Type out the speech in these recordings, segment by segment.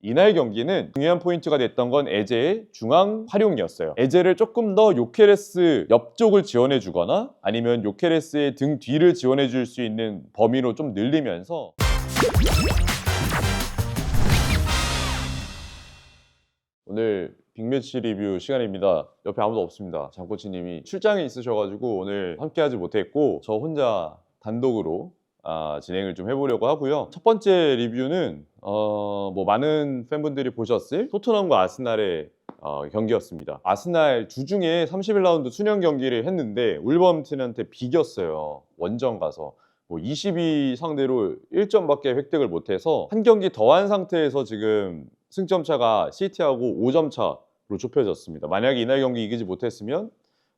이날 경기는 중요한 포인트가 됐던 건 에제의 중앙 활용이었어요. 에제를 조금 더 요케레스 옆쪽을 지원해 주거나 아니면 요케레스의 등 뒤를 지원해 줄 수 있는 범위로 좀 늘리면서 오늘 빅매치 리뷰 시간입니다. 옆에 아무도 없습니다. 장코치님이 출장에 있으셔가지고 오늘 함께하지 못했고 저 혼자 단독으로 진행을 좀 해보려고 하고요. 첫 번째 리뷰는 뭐 많은 팬분들이 보셨을 토트넘과 아스날의 경기였습니다. 아스날 주중에 31라운드 수년 경기를 했는데 울버햄튼한테 비겼어요. 원정 가서. 뭐 22 상대로 1점밖에 획득을 못해서 한 경기 더한 상태에서 지금 승점 차가 시티하고 5점 차로 좁혀졌습니다. 만약에 이날 경기 이기지 못했으면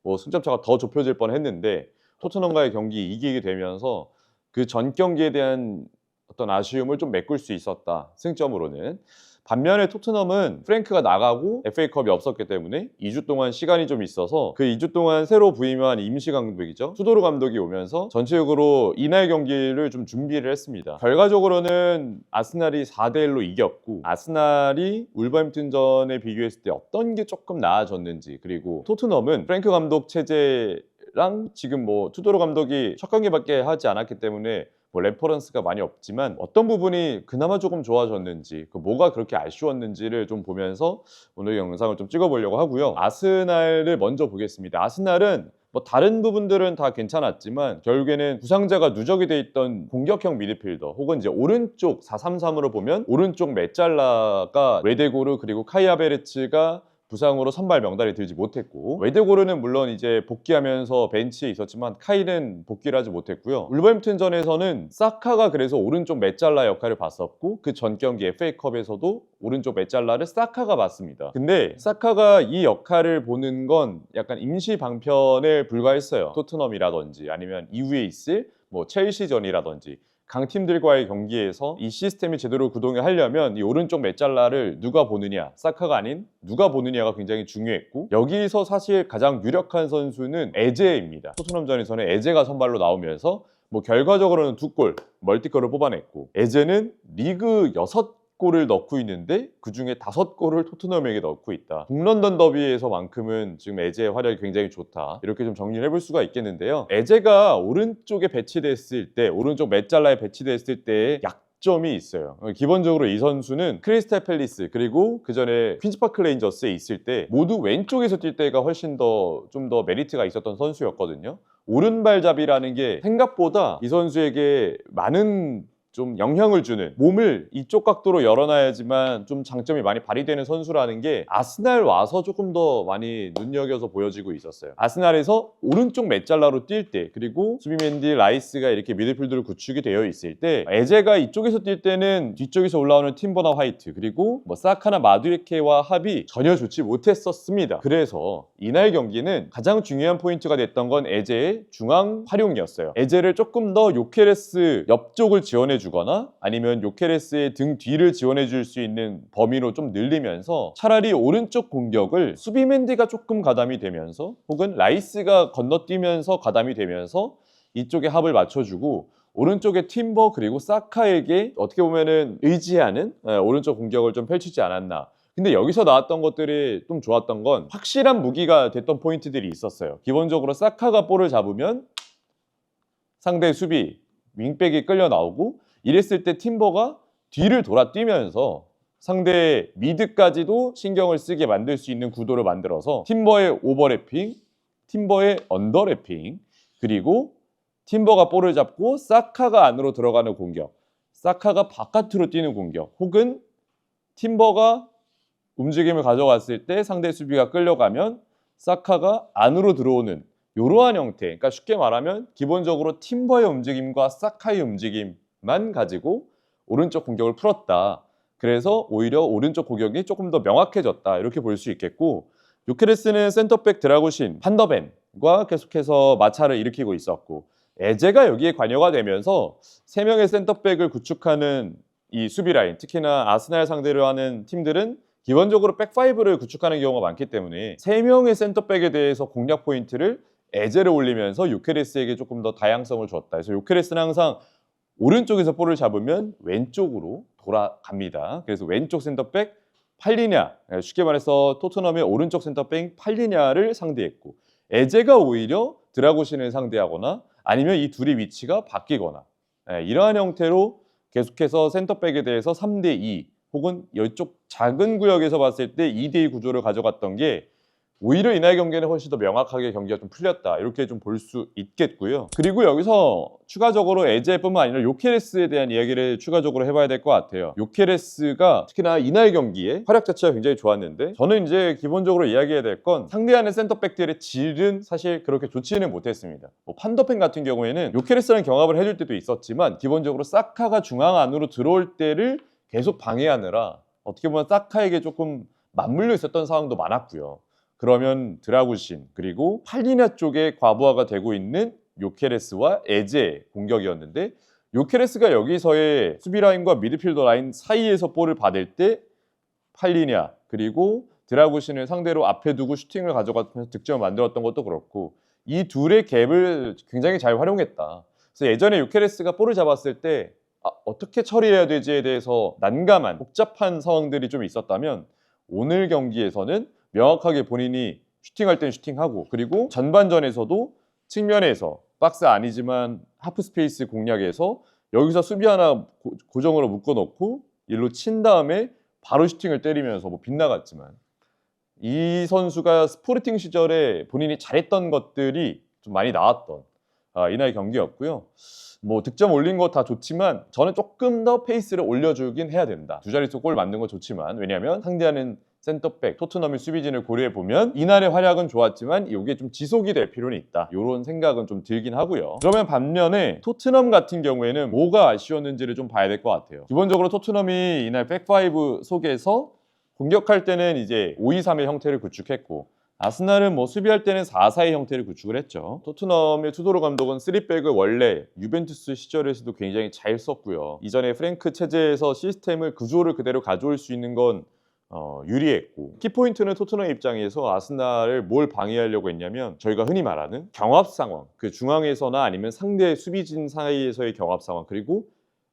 뭐 승점 차가 더 좁혀질 뻔했는데 토트넘과의 경기 이기게 되면서 그 전 경기에 대한 어떤 아쉬움을 좀 메꿀 수 있었다. 승점으로는. 반면에 토트넘은 프랭크가 나가고 FA컵이 없었기 때문에 2주 동안 시간이 좀 있어서 그 2주 동안 새로 부임한 임시 감독이죠. 투도르 감독이 오면서 전체적으로 이날 경기를 좀 준비를 했습니다. 결과적으로는 아스날이 4대1로 이겼고 아스날이 울버햄튼전에 비교했을 때 어떤 게 조금 나아졌는지 그리고 토트넘은 프랭크 감독 체제랑 지금 뭐 투도르 감독이 첫 경기밖에 하지 않았기 때문에 뭐 레퍼런스가 많이 없지만 어떤 부분이 그나마 조금 좋아졌는지 뭐가 그렇게 아쉬웠는지를 좀 보면서 오늘 영상을 좀 찍어보려고 하고요. 아스날을 먼저 보겠습니다. 아스날은 뭐 다른 부분들은 다 괜찮았지만 결국에는 부상자가 누적이 돼 있던 공격형 미드필더 혹은 이제 오른쪽 4-3-3으로 보면 오른쪽 메짤라가 웨데고르 그리고 카이 하베르츠가 부상으로 선발 명단에 들지 못했고 웨데고르는 물론 이제 복귀하면서 벤치에 있었지만 카이는 복귀를 하지 못했고요. 울버햄튼전에서는 사카가 그래서 오른쪽 메짤라 역할을 봤었고 그 전 경기 FA컵에서도 오른쪽 메짤라를 사카가 맡습니다. 근데 사카가 이 역할을 보는 건 약간 임시 방편에 불과했어요. 토트넘이라든지 아니면 이후에 있을 뭐 첼시전이라든지 강팀들과의 경기에서 이 시스템이 제대로 구동을 하려면 이 오른쪽 메짤라를 누가 보느냐, 사카가 아닌 누가 보느냐가 굉장히 중요했고 여기서 사실 가장 유력한 선수는 에제입니다. 토트넘전에서는 에제가 선발로 나오면서 뭐 결과적으로는 2골, 멀티골을 뽑아냈고 에제는 리그 6골을 넣고 있는데 그중에 5골을 토트넘에게 넣고 있다. 북런던 더비에서만큼은 지금 에제의 활약이 굉장히 좋다. 이렇게 좀 정리를 해볼 수가 있겠는데요. 에제가 오른쪽에 배치됐을 때, 오른쪽 메짤라에 배치됐을 때의 약점이 있어요. 기본적으로 이 선수는 크리스탈 팰리스 그리고 그 전에 퀸즈파크 레인저스에 있을 때 모두 왼쪽에서 뛸 때가 훨씬 더 좀 더 메리트가 있었던 선수였거든요. 오른발잡이라는 게 생각보다 이 선수에게 많은 좀 영향을 주는 몸을 이쪽 각도로 열어놔야지만 좀 장점이 많이 발휘되는 선수라는 게 아스날 와서 조금 더 많이 눈여겨서 보여지고 있었어요. 아스날에서 오른쪽 메짤라로 뛸 때 그리고 수비맨디, 라이스가 이렇게 미드필드로 구축이 되어 있을 때 에제가 이쪽에서 뛸 때는 뒤쪽에서 올라오는 팀버나 화이트 그리고 뭐 사카나 마두에케와 합이 전혀 좋지 못했었습니다. 그래서 이날 경기는 가장 중요한 포인트가 됐던 건 에제의 중앙 활용이었어요. 에제를 조금 더 요케레스 옆쪽을 지원해 주거나 아니면 요케레스의 등 뒤를 지원해 줄 수 있는 범위로 좀 늘리면서 차라리 오른쪽 공격을 수비맨디가 조금 가담이 되면서 혹은 라이스가 건너뛰면서 가담이 되면서 이쪽에 합을 맞춰주고 오른쪽에 팀버 그리고 사카에게 어떻게 보면은 의지하는 오른쪽 공격을 좀 펼치지 않았나. 근데 여기서 나왔던 것들이 좀 좋았던 건 확실한 무기가 됐던 포인트들이 있었어요. 기본적으로 사카가 볼을 잡으면 상대 수비 윙백이 끌려 나오고 이랬을 때 팀버가 뒤를 돌아 뛰면서 상대 미드까지도 신경을 쓰게 만들 수 있는 구도를 만들어서 팀버의 오버래핑, 팀버의 언더래핑 그리고 팀버가 볼을 잡고 사카가 안으로 들어가는 공격, 사카가 바깥으로 뛰는 공격 혹은 팀버가 움직임을 가져갔을 때 상대 수비가 끌려가면 사카가 안으로 들어오는 이러한 형태, 그러니까 쉽게 말하면 기본적으로 팀버의 움직임과 사카의 움직임만 가지고 오른쪽 공격을 풀었다. 그래서 오히려 오른쪽 공격이 조금 더 명확해졌다. 이렇게 볼 수 있겠고 요케레스는 센터백 드라구신, 판더벤과 계속해서 마찰을 일으키고 있었고 에제가 여기에 관여가 되면서 3명의 센터백을 구축하는 이 수비 라인, 특히나 아스날 상대로 하는 팀들은 기본적으로 백5를 구축하는 경우가 많기 때문에 3명의 센터백에 대해서 공략 포인트를 에제를 올리면서 요케레스에게 조금 더 다양성을 줬다. 그래서 요케레스는 항상 오른쪽에서 볼을 잡으면 왼쪽으로 돌아갑니다. 그래서 왼쪽 센터백 팔리냐, 쉽게 말해서 토트넘의 오른쪽 센터백 팔리냐를 상대했고 에제가 오히려 드라구신을 상대하거나 아니면 이 둘의 위치가 바뀌거나 이러한 형태로 계속해서 센터백에 대해서 3대2 혹은 이쪽 작은 구역에서 봤을 때 2대2 구조를 가져갔던 게 오히려 이날 경기는 훨씬 더 명확하게 경기가 좀 풀렸다 이렇게 좀 볼 수 있겠고요. 그리고 여기서 추가적으로 에제뿐만 아니라 요케레스에 대한 이야기를 추가적으로 해봐야 될 것 같아요. 요케레스가 특히나 이날 경기에 활약 자체가 굉장히 좋았는데 저는 이제 기본적으로 이야기해야 될 건 상대하는 센터백들의 질은 사실 그렇게 좋지는 못했습니다. 뭐 판더펜 같은 경우에는 요케레스랑 경합을 해줄 때도 있었지만 기본적으로 사카가 중앙 안으로 들어올 때를 계속 방해하느라 어떻게 보면 사카에게 조금 맞물려 있었던 상황도 많았고요. 그러면 드라구신 그리고 팔리냐 쪽에 과부하가 되고 있는 요케레스와 에제 공격이었는데 요케레스가 여기서의 수비 라인과 미드필더 라인 사이에서 볼을 받을 때 팔리냐 그리고 드라구신을 상대로 앞에 두고 슈팅을 가져가면서 득점을 만들었던 것도 그렇고 이 둘의 갭을 굉장히 잘 활용했다. 그래서 예전에 요케레스가 볼을 잡았을 때 어떻게 처리해야 되지에 대해서 난감한 복잡한 상황들이 좀 있었다면 오늘 경기에서는 명확하게 본인이 슈팅할 땐 슈팅하고 그리고 전반전에서도 측면에서 박스 아니지만 하프 스페이스 공략에서 여기서 수비 하나 고정으로 묶어놓고 일로 친 다음에 바로 슈팅을 때리면서 뭐 빗나갔지만 이 선수가 스포르팅 시절에 본인이 잘했던 것들이 좀 많이 나왔던 이날 경기였고요. 뭐 득점 올린 거 다 좋지만 저는 조금 더 페이스를 올려주긴 해야 된다. 두 자릿수 골 만든 건 좋지만 왜냐하면 상대하는 센터백, 토트넘의 수비진을 고려해보면 이날의 활약은 좋았지만 이게 좀 지속이 될 필요는 있다. 이런 생각은 좀 들긴 하고요. 그러면 반면에 토트넘 같은 경우에는 뭐가 아쉬웠는지를 좀 봐야 될 것 같아요. 기본적으로 토트넘이 이날 백5 속에서 공격할 때는 이제 5-2-3의 형태를 구축했고 아스날은 뭐 수비할 때는 4-4의 형태를 구축을 했죠. 토트넘의 투도르 감독은 3백을 원래 유벤투스 시절에서도 굉장히 잘 썼고요. 이전에 프랭크 체제에서 시스템을 구조를 그대로 가져올 수 있는 건 유리했고 키포인트는 토트넘 입장에서 아스날을 뭘 방해하려고 했냐면 저희가 흔히 말하는 경합 상황 그 중앙에서나 아니면 상대 수비진 사이에서의 경합 상황 그리고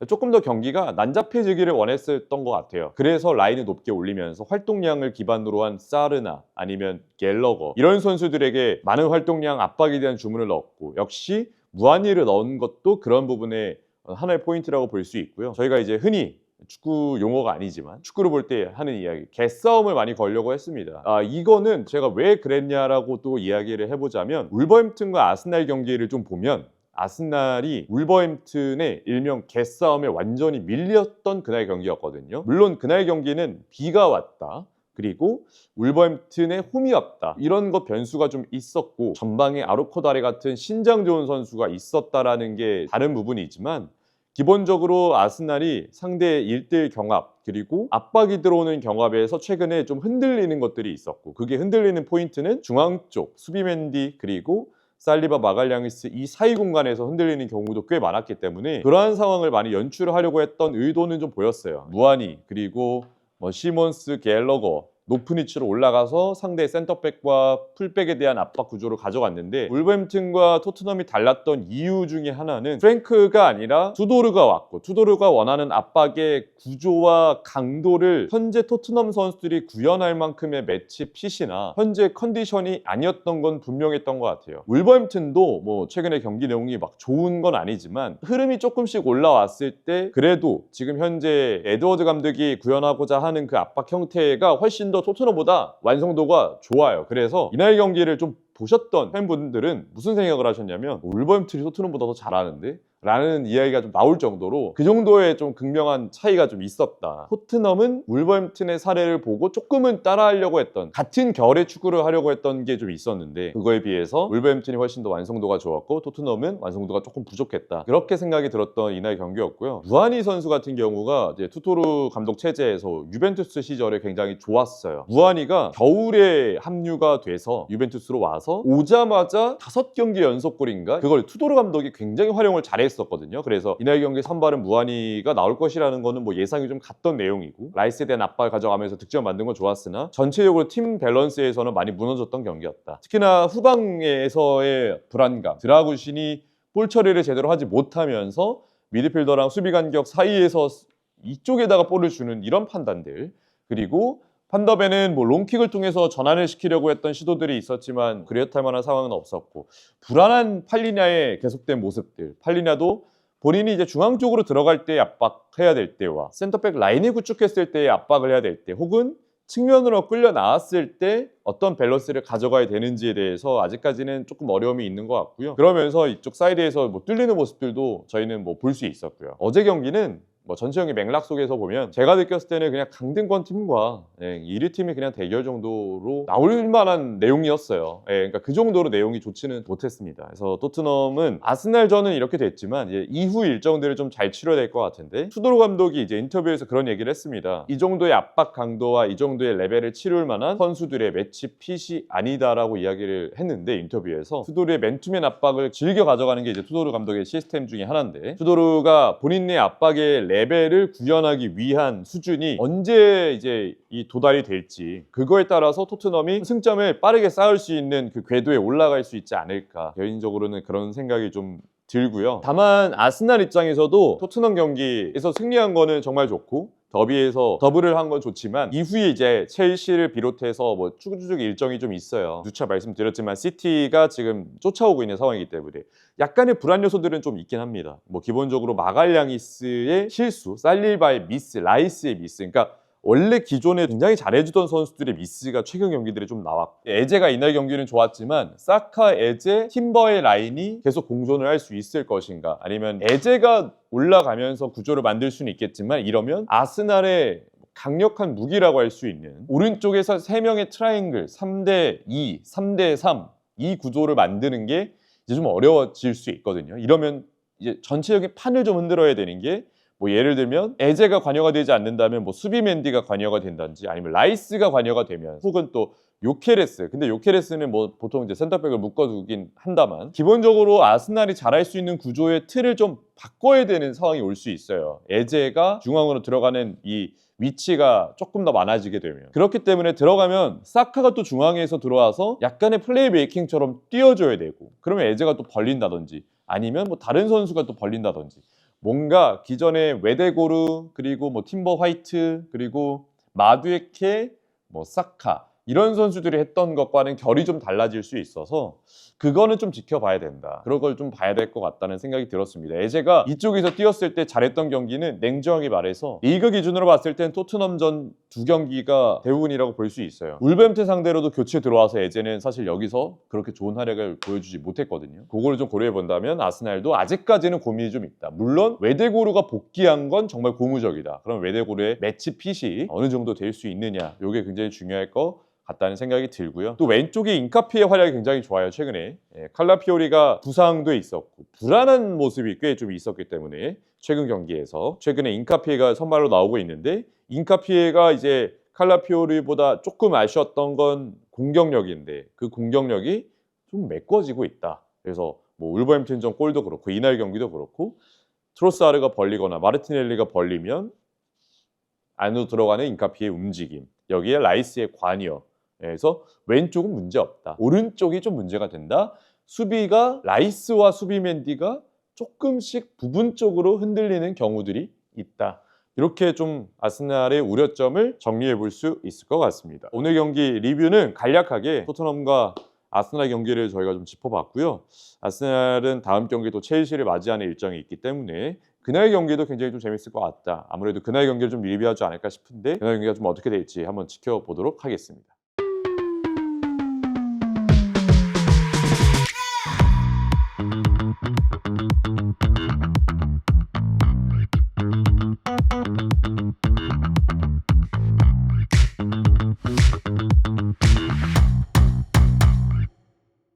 조금 더 경기가 난잡해지기를 원했었던 것 같아요. 그래서 라인을 높게 올리면서 활동량을 기반으로 한 사르나 아니면 갤러거 이런 선수들에게 많은 활동량 압박에 대한 주문을 넣었고 역시 무한리를 넣은 것도 그런 부분에 하나의 포인트라고 볼 수 있고요. 저희가 이제 흔히 축구 용어가 아니지만 축구를 볼 때 하는 이야기 개싸움을 많이 걸려고 했습니다. 이거는 제가 왜 그랬냐라고 또 이야기를 해보자면 울버햄튼과 아스날 경기를 좀 보면 아스날이 울버햄튼의 일명 개싸움에 완전히 밀렸던 그날 경기였거든요. 물론 그날 경기는 비가 왔다. 그리고 울버햄튼의 홈이 없다. 이런 것 변수가 좀 있었고 전방에 아루코다레 같은 신장 좋은 선수가 있었다라는 게 다른 부분이지만 기본적으로 아스날이 상대 1대1 경합 그리고 압박이 들어오는 경합에서 최근에 좀 흔들리는 것들이 있었고 그게 흔들리는 포인트는 중앙 쪽 수비맨디 그리고 살리바 마갈량이스 이 사이 공간에서 흔들리는 경우도 꽤 많았기 때문에 그러한 상황을 많이 연출하려고 했던 의도는 좀 보였어요. 무하니 그리고 시몬스, 갤러거 높은 위치로 올라가서 상대 센터백과 풀백에 대한 압박 구조를 가져갔는데 울버햄튼과 토트넘이 달랐던 이유 중에 하나는 프랭크가 아니라 투도르가 왔고 투도르가 원하는 압박의 구조와 강도를 현재 토트넘 선수들이 구현할 만큼의 매치 핏이나 현재 컨디션이 아니었던 건 분명했던 것 같아요. 울버햄튼도 뭐 최근에 경기 내용이 막 좋은 건 아니지만 흐름이 조금씩 올라왔을 때 그래도 지금 현재 에드워드 감독이 구현하고자 하는 그 압박 형태가 훨씬 더 토트넘보다 완성도가 좋아요. 그래서 이날 경기를 좀 보셨던 팬분들은 무슨 생각을 하셨냐면 울버햄튼이 토트넘보다 더 잘하는데? 라는 이야기가 좀 나올 정도로 그 정도의 좀 극명한 차이가 좀 있었다. 토트넘은 울버햄튼의 사례를 보고 조금은 따라하려고 했던 같은 결의 축구를 하려고 했던 게 좀 있었는데 그거에 비해서 울버햄튼이 훨씬 더 완성도가 좋았고 토트넘은 완성도가 조금 부족했다. 그렇게 생각이 들었던 이날 경기였고요. 무하니 선수 같은 경우가 이제 투토르 감독 체제에서 유벤투스 시절에 굉장히 좋았어요. 무하니가 겨울에 합류가 돼서 유벤투스로 와서 오자마자 5경기 연속골인가? 그걸 투토르 감독이 굉장히 활용을 잘했었거든요. 그래서 이날 경기 선발은 무하니가 나올 것이라는 거는 뭐 예상이 좀 갔던 내용이고 라이스에 대한 압박을 가져가면서 득점 만든 건 좋았으나 전체적으로 팀 밸런스에서는 많이 무너졌던 경기였다. 특히나 후방에서의 불안감, 드라구신이 볼 처리를 제대로 하지 못하면서 미드필더랑 수비 간격 사이에서 이쪽에다가 볼을 주는 이런 판단들, 그리고 판더벤은 뭐 롱킥을 통해서 전환을 시키려고 했던 시도들이 있었지만 그렇할 만한 상황은 없었고, 불안한 팔리냐의 계속된 모습들, 팔리냐도 본인이 이제 중앙 쪽으로 들어갈 때 압박해야 될 때와 센터백 라인을 구축했을 때 압박을 해야 될 때, 혹은 측면으로 끌려 나왔을 때 어떤 밸런스를 가져가야 되는지에 대해서 아직까지는 조금 어려움이 있는 것 같고요. 그러면서 이쪽 사이드에서 뭐 뚫리는 모습들도 저희는 뭐 볼 수 있었고요. 어제 경기는 뭐 전체적인 맥락 속에서 보면 제가 느꼈을 때는 그냥 강등권 팀과 1위 팀이 그냥 대결 정도로 나올 만한 내용이었어요. 그러니까 그 정도로 내용이 좋지는 못했습니다. 그래서 토트넘은 아스날전은 이렇게 됐지만 이제 이후 일정들을 좀 잘 치러야 될 것 같은데, 투도르 감독이 이제 인터뷰에서 그런 얘기를 했습니다. 이 정도의 압박 강도와 이 정도의 레벨을 치룰 만한 선수들의 매치 핏이 아니다라고 이야기를 했는데, 인터뷰에서 투도르의 맨투맨 압박을 즐겨 가져가는 게 이제 투도르 감독의 시스템 중에 하나인데, 투도르가 본인의 압박의 레벨을 구현하기 위한 수준이 언제 이제 이 도달이 될지, 그거에 따라서 토트넘이 승점을 빠르게 쌓을 수 있는 그 궤도에 올라갈 수 있지 않을까, 개인적으로는 그런 생각이 좀 들고요. 다만 아스날 입장에서도 토트넘 경기에서 승리한 거는 정말 좋고, 더비에서 더블을 한 건 좋지만 이후에 이제 첼시를 비롯해서 뭐 추가적 일정이 좀 있어요. 누차 말씀드렸지만 시티가 지금 쫓아오고 있는 상황이기 때문에 약간의 불안 요소들은 좀 있긴 합니다. 뭐 기본적으로 마갈량이스의 실수, 살릴바의 미스, 라이스의 미스, 그러니까 원래 기존에 굉장히 잘해주던 선수들의 미스가 최근 경기들이 좀 나왔고, 에제가 이날 경기는 좋았지만 사카, 에제, 팀버의 라인이 계속 공존을 할 수 있을 것인가, 아니면 에제가 올라가면서 구조를 만들 수는 있겠지만 이러면 아스날의 강력한 무기라고 할 수 있는 오른쪽에서 3명의 트라이앵글 3대2, 3대3 이 구조를 만드는 게 이제 좀 어려워질 수 있거든요. 이러면 이제 전체적인 판을 좀 흔들어야 되는 게, 뭐 예를 들면 에제가 관여가 되지 않는다면 뭐 수비맨디가 관여가 된다든지, 아니면 라이스가 관여가 되면, 혹은 또 요케레스, 근데 요케레스는 뭐 보통 이제 센터백을 묶어두긴 한다만 기본적으로 아스날이 잘할 수 있는 구조의 틀을 좀 바꿔야 되는 상황이 올 수 있어요. 에제가 중앙으로 들어가는 이 위치가 조금 더 많아지게 되면, 그렇기 때문에 들어가면 사카가 또 중앙에서 들어와서 약간의 플레이 메이킹처럼 뛰어줘야 되고, 그러면 에제가 또 벌린다든지, 아니면 뭐 다른 선수가 또 벌린다든지, 뭔가 기존의 웨데고르, 그리고 뭐 팀버 화이트, 그리고 마두에케, 뭐 사카, 이런 선수들이 했던 것과는 결이 좀 달라질 수 있어서 그거는 좀 지켜봐야 된다. 그런 걸 좀 봐야 될 것 같다는 생각이 들었습니다. 에제가 이쪽에서 뛰었을 때 잘했던 경기는 냉정하게 말해서 리그 기준으로 봤을 땐 토트넘전 2경기가 대부분이라고 볼 수 있어요. 울버햄튼 상대로도 교체 들어와서 에제는 사실 여기서 그렇게 좋은 활약을 보여주지 못했거든요. 그걸 좀 고려해 본다면 아스날도 아직까지는 고민이 좀 있다. 물론 웨데고르가 복귀한 건 정말 고무적이다. 그럼 웨데고르의 매치 핏이 어느 정도 될 수 있느냐, 이게 굉장히 중요할 것 같다는 생각이 들고요. 또 왼쪽에 인카피의 활약이 굉장히 좋아요. 최근에 칼라피오리가 부상도 있었고 불안한 모습이 꽤 좀 있었기 때문에 최근 경기에서 최근에 인카피에가 선발로 나오고 있는데, 인카피에가 이제 칼라피오리보다 조금 아쉬웠던 건 공격력인데 그 공격력이 좀 메꿔지고 있다. 그래서 뭐 울버햄튼전 골도 그렇고 이날 경기도 그렇고, 트로사르가 벌리거나 마르티넬리가 벌리면 안으로 들어가는 인카피의 움직임, 여기에 라이스의 관여, 그래서 왼쪽은 문제 없다. 오른쪽이 좀 문제가 된다. 수비가 라이스와 수비맨디가 조금씩 부분적으로 흔들리는 경우들이 있다. 이렇게 좀 아스날의 우려점을 정리해 볼 수 있을 것 같습니다. 오늘 경기 리뷰는 간략하게 토트넘과 아스날 경기를 저희가 좀 짚어봤고요. 아스날은 다음 경기 또 첼시를 맞이하는 일정이 있기 때문에 그날 경기도 굉장히 좀 재밌을 것 같다. 아무래도 그날 경기를 좀 리뷰하지 않을까 싶은데 그날 경기가 좀 어떻게 될지 한번 지켜보도록 하겠습니다.